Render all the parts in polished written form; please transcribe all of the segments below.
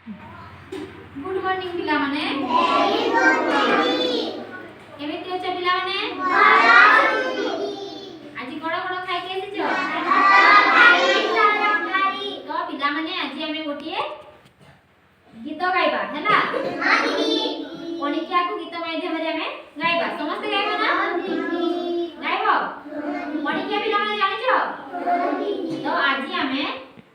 Good morning पिला माने। Very good morning. केमिति अछ पिला माने? भलो अछि। आज कोन कोन खाइ के आछियो? तरकारी तरकारी। तो पिला माने आज हमें गोटिए गीत गाइबा हैला। हां दीदी। पणिकिया को गीत माध्यम रे हमें गाइबा। समस्त गाइबा ना? हां दीदी। गाइबो? पणिकिया पिला माने जानिछो? हां दीदी। तो आज हमें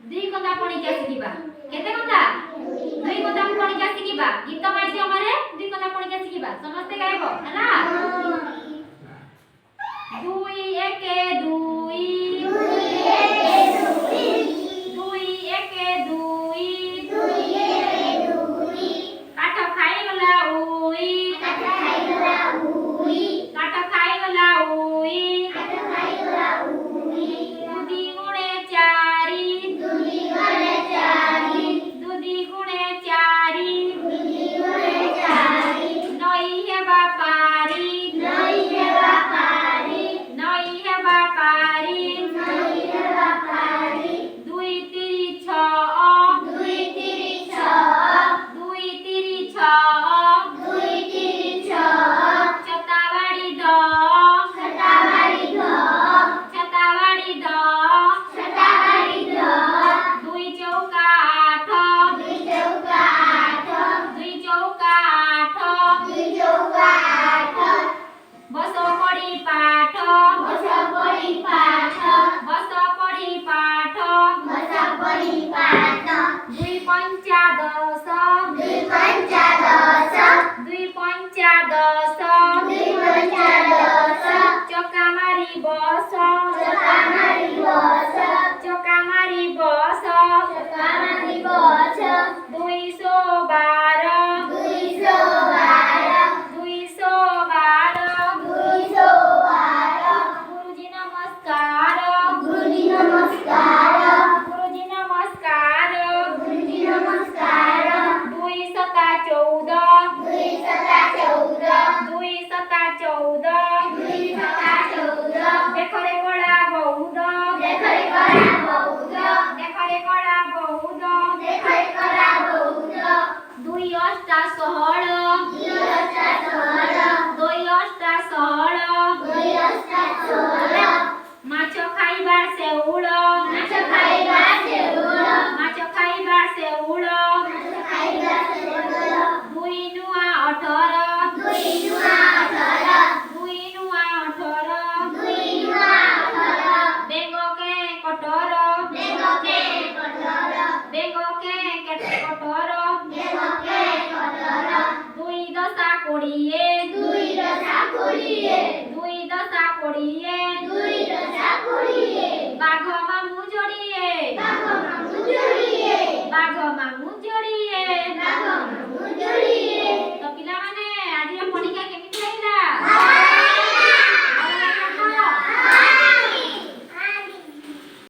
दुई कथा पणिकिया सिखिबा। केते कथा? दुई कथा पणिकिया सिखिबा। गीत माध्यम रे दुई कथा पणिकिया सिखिबा। समस्त गाइबो हैला। दुई एके दुई दुई एके दुई। दुई एके दुई दुई एके दुई। काठ खाइगला उई काठ खाइगला उई। काठ खाइगला उई काठ खाइगला उई। दुदी गुणे चारी दुदी गुणे चारी। दुदी गुणे चारी दुदी गुणे चारी। नई हेबा पारी नई हेबा पारी। नई हेबा पारी नई हेबा पारी। दुई तिरी छ दुई तिरी छ। दुई तिरी छ दुई तिरी छ। छतावाड़ी ध छतावाड़ी ध। छतावाड़ी ध छतावाड़ी ध। दुई चौका आठ दुई चौका आठ। दुई चौका आठ दुई चौका आठ। बस पड़ी पाठ बस पड़ी पाठ। बस पड़ी पाठ बस पड़ी पाठ। दुई पंचा दस दुई पंचा दस। दुई पंचा दस दुई पंचा दस। चौका मारी बस चौका मारी बस। चौका मारी बस चौका मारी बस। दुई सौ बारह दुई सौ बारह। दुई सौ बारह दुई सौ बारह। गुरुजी नमस्कार गुरुजी नमस्कार। गुरुजी नमस्कार गुरुजी नमस्कार। दुई सता चौदह दुई सता चौदह। दुई सता चौदह दुई सता चौदह। देखरे कड़ा बहुद देखरे करा बहुत। देखरे कड़ा बहुद देखरे करा बहुत। दुई अष्टा षोहल दुई अष्टा षोहल। दुई अष्टा षोहल दुई अष्टा षोहल। माछ खाइबा सेउल माछ खाइबा सेउल। माछ खाइबा सेउल माछ खाइबा सेउल। दुई नुआ अठर दुई नुआ अठर। दुई नुआ अठर दुई नुआ अठर। बेंगके कटर बेगके कटर। बेंगके कटर बेगके कटर। दुई दशा कोड़िए दुई दशा कोड़िए। दुई दशा कोड़िए दुई दशा कोड़िए। बाघ